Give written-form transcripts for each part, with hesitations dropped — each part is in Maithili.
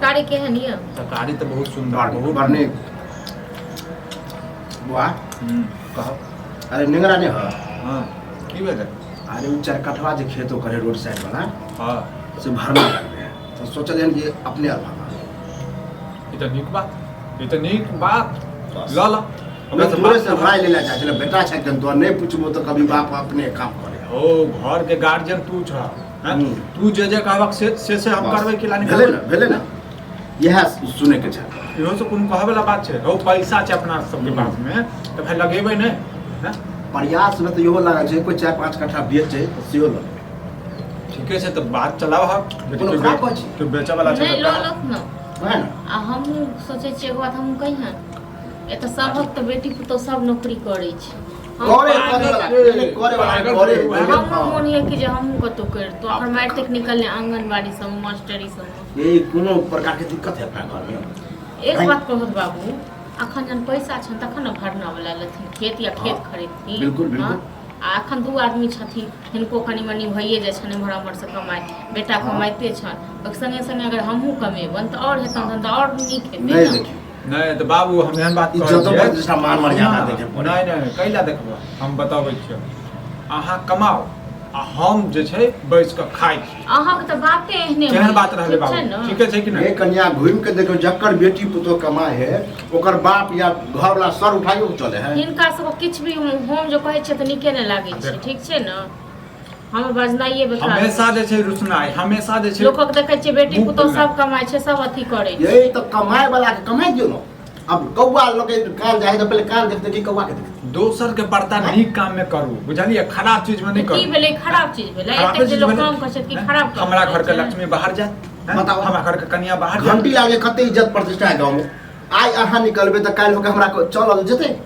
तरकारी केहन ये? तरकारी तो बहुत सुंदर बहुत बढ़ने वाह कहो अरे निंगरा ने हां की भेल अरे उ चार कठवा जे खेतो करे रोड साइड वाला हां से भरना लगले तो सोचलियन कि अपने आप भरना ये तो नीक बात ला ला हमरा दूरे से भाई लेला जा चले बेटा छै के तो नहीं पूछबो तो कभी बाप अपने काम करे ओ घर के गार्जियन तू छ तू जे कहबक से हम करबै कि लानी भेले ना यह सुने के छै इहो से कोन कहबे वाला बात छै ओ पैसा छै अपना सबके पास में तो भाई लगेबै नै हैं प्रयास में तो इहो लगा छै कोई 4-5 कट्ठा बेचे तो सेहो लगे ठीके छै तो बात चलाओ हम कोनो खराब बात छै कि बेचे वाला छै नहीं लो लो ना है ना आ हम सोचे छियै एक बात हम कहिया एत सबक तो बेटी पुतो सब नौकरी करे छै करे वाला हम मोन है कि जे हम कतो कर तो अगर मैट्रिक निकलने आंगनबाड़ी सब मास्टरी सब ये कोनो प्रकार के दिक्कत है अपना घर में एक बात कहत बाबू अखन जन पैसा छन तखन न भरना वाला लथिन खेत या खेत खरीदथिन बिल्कुल बिल्कुल आ अखन दू आदमी छथिन हिनको कनी मनी भइए जाइ छन एम्हर हमर से कमाई बेटा कमाइते छन संगे संगे अगर हमहू कमेबन त और हेतन धंधा और नीक हेतै नहीं देखियो नहीं तो बाबू हम एहन बात इज्जतो प्रतिष्ठा मान मर्यादा देखे पड़े नहीं कैला देखबो हम बताबै छियै अहाँ कमाओ आ हम जे छै बैस के खाइ छी अहाँ के त बाते एहने केहन बात रहले बाबू ठीके छै कि ये नहीं कन्या घूम के देखो जक्कर बेटी पुतो कमाए है ओकर बाप या घर वाला सर उठाइयो के चले है हिनका सब किछ भी हम जो कहै छै त नीके नै लागै छै ठीक छै न हम बजनाइए बेकार हमेशा जे छै रुसनाइ हमेशा जे छै लोकक देखै छै बेटी पुतो सब कमाइ छै सब अथी करै छै यही तो कमाए वाला के कमाई दियो न अब कौवा लोग कान जाए तो पहले कान देखते कि कौवा के देखते दोसर के पड़ता नीक काम में करू बुझलिए खराब चीज में नहीं की करू भेलै खराब चीज भेलै एते जे लोग काम कहै छै कि खराब काम हमरा घर के लक्ष्मी बाहर जात बताओ। हमरा घर के कन्या बाहर जात घंटी लागे कते इज्जत प्रतिष्ठा है गांव में आज अहाँ निकलबे तो काल होके हमरा को चलल जेते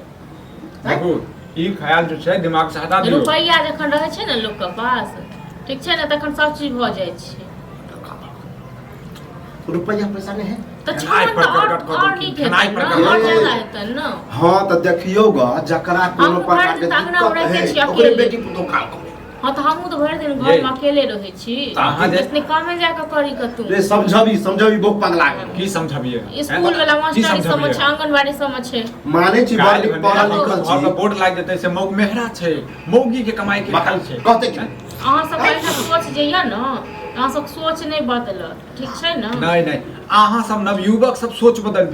देखू ई ख्याल जो छै दिमाग से हटा दियौ रुपैया जखन रहै छै न लोक के पास ठीक छै न तखन सब चीज भ जाइ छै रुपया पैसा नहीं है तो खेनाइ छोड़ पर त प्रकट कऽ और दो, नीक खेनाइ हेतै पर न प्रकट और कऽ दो। ज्यादा हेतै न हाँ तो देखियो गा जकरा कोनो हम प्रकार घर के से अंगना में दिक्कत रहते है छी ओकरे अकेले। बेटी पुतो काम करे हां त हमहू त भरि दिन घर में अकेले रहै छी अहाँ जे- इसने कामे जाके करी कतू रे समझबी बहुत पगला गेल की समझबिए स्कूल वाला मास्टर सब में छै आंगनबाड़ी सब में छै माने छी बड़ पढ़ल लिखल घर में छी बोर्ड लाग जेतै से मौग मेहरा छै मौगी के कमाई के खाल छै कहते कि अहाँ सब पहिने सोच जइया न अहाँ सब सोच नहीं बदलत ठीक छै न नहीं नहीं अहाँ सब नवयुवक सब सोच बदल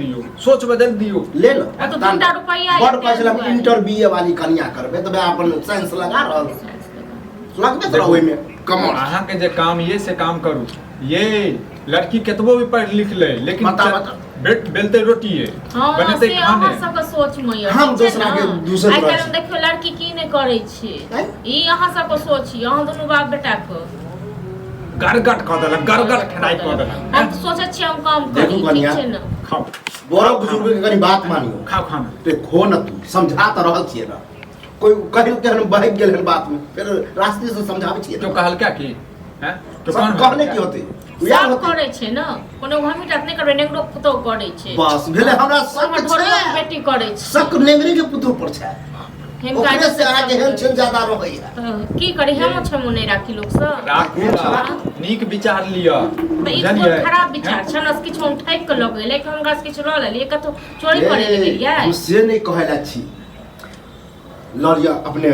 दियो ले लो तो 2 रुपया बड़ पैसा इंटर बीए वाली कन्या करबे तबे अपन साइंस लगा रहल लगबे तो ओइ में कमर अहाँ के जे काम ये से काम करू ये लड़की केतबो भी पढ़ लिख ले लेकिन बता। बेलते रोटी है हां बनेते से खाने अहाँ सब के सोच में ये हम दूसरा के दूसर आइ पर काल्हि देखियो लड़की की नहीं करै छै ई अहाँ सब के सोच छी अहाँ दुनू बाप बेटा के गरगट कह देलक गरगट खेनाई कह देलक हम तो सोचे छी हम काम करी देखू ठीक कन्या। छै न खाओ बड़ो बुजुर्ग के कनी बात मानियो खाओ खाना ते खो न तू समझा त रहल छिए ना कोई कहियो के हम बहक गेल हन बात में फिर रास्ते से समझावे छिए तो कहल क्या की हैं तो सब कहने की होते यार सब होते करै छै न कोनो हम टा नहीं करबे नेगरो पुतो करै छै बस भेले हमरा सब हमर छै ढोलक बेटी करै छै शक नेगरी के पुत्र पर छै हिनका ओकरे से आगे हेन छन ज्यादा रहै है तऽ की करी हम छमो नहीं राखी लोग सब राखू नीक विचार लिया तऽ ई कोन खराब विचार छै हमरा किछु हम ठैक के लग गेलै कि हमरा किछु ल लेलिए कतो चोरी करे ले गेलिए हम से नहीं कहला छी लड़िया अपने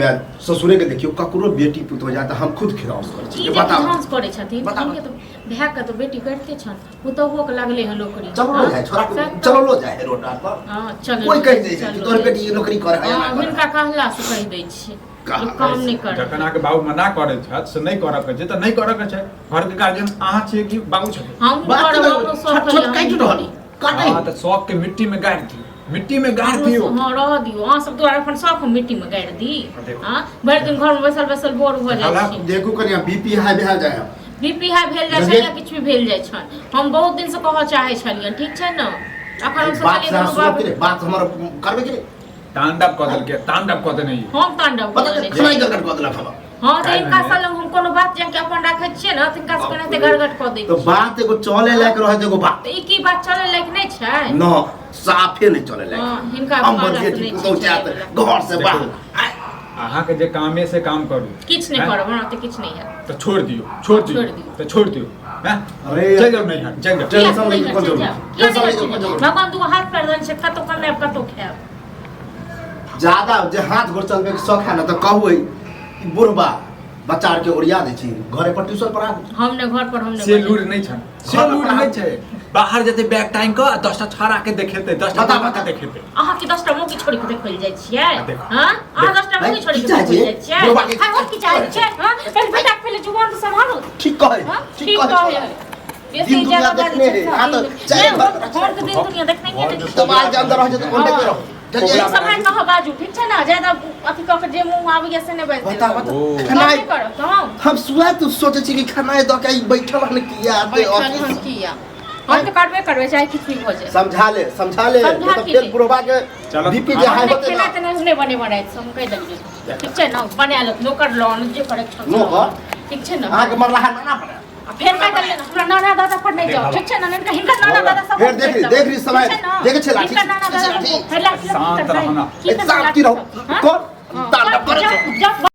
ससुरे के देखियो ककरो बेटी पुत हो जाता हम खुद खिराउस कर छी ई जे बताओ डांस करै छथिन बताओ। इनके तो भै के तो बेटी करते छन पुतोहो के लागले है नौकरी चलो जाए छोरा चलो लो जाए रोड पर हां चल कोई कह दे कि तोर बेटी नौकरी करे है ना करे। हिनका कहला से कह दै छी लोग काम नहीं कर जखन के बाबू मना करे छत से नहीं करऽ के छै तऽ नहीं करऽ के छै घर के गार्जियन अहाँ छियै कि बाबू छथिन हम बात करब तो हमरो सब छोट छोट काटि रहल काटै हां तऽ शौक के मिट्टी में गाड़ दियो मिट्टी में गाड़ दियो हां रह दियो अहाँ सब द्वारा अपन सब मिट्टी में गाड़ दी देखो। हां भरि दिन घर में बैसल बैसल बोर हो जाइ छी देखो कनिया बीपी हाई भए जाए बीपी हाई भेल जाइ छै या किछु भी भेल जाइ छन हम बहुत दिन से कहऽ चाहै छलियन ठीक छै न अखन हम बात से सोचलिए सुनो के बात हमर करबे के तांडव कऽ देलकै तांडव कऽ देने हम तांडव पता करै नहीं छी खाना गरगट कऽ देलक हम हां त इनका साल हम कोनो बात जाके अपन राखै छियै न तिनका से केनाते गड़गड़ कऽ दै तो छी बात एगो चले लायक रहे एगो बात त ई की बात चले लायक नहीं छै न साफे नहीं चले लायक हां हिनका हम कहला से बेटी नहीं पुतौ छै जात घर से बाहर अहाँ के जे कामे से काम करू किछ नहीं करब हमरा त किछ नहीं है तो छोड़ दियो छोड़ दियौ। तो छोड़ दियो हैं? अरे चल जाओ नहीं चल जाओ टेंशन लेके कौन जरूरत टेंशन लेके कौन जरूरत भगवान तू हाथ पैर दन से कतो कमे कतो खाब ज्यादा जे हाथ गोड़ चलबे के शौक है ना तो कहू ई बुढ़बा बच्चा आर के ओरिया दे छी घरे पर ट्यूशन पढ़ा हमने घर पर हमने से लूर नहीं छन से लूर नहीं छै बाहर जते बैग टाइम क 10टा छड़ा के देखेते 10टा बता, बाबा बता। के देखेते अहाँ के 10टा मुंह की छोड़ी के देखल जाइ छियै देखो, हां अहाँ 10टा मुंह की छोड़ी के देखल जाइ छियै बुढ़बा के- हां हो की चाहे छै हां पहले बेटा पहले जुबान तो संभालो ठीक कहे हां ठीक कहे दिन दुनिया देखने है हां तो चाहे और दिन दुनिया देखने के दबाल के अंदर रह जते कांटेक्ट रहो एक समय कह बाजू ठीक छै ना ज्यादा अथी क के जे मुंह आबि से ने बाज बता बता ओ। खाना नहीं करो कमाओ हम सुबह तो सोचे छी कि खाना दो के बैठल हन किया आते बैठल हम किया हम तो करबे चाहे किछ भी हो जाए समझा ले समझा तो के फिर दे। बुढ़बा के चलो। बीपी जे हाई हमने होते खेला ना त नहीं बने बनाए हम कह देलिए ठीक छै ना बना लो नौकर लोन जे करे छ नौकर? ठीक छै ना आहाँ के मरला है ना पड़े आ फेर कह देलिए ना हमरा नाना दादा पर नहीं जाओ ठीक छै ना नहीं हिनका नाना दादा सब फेर देख रही समय देखे छला ठीक हिनका नाना दादा ठीक फैला शांत रहना। एक साथ की रहो कौन तांडव करे छो? जब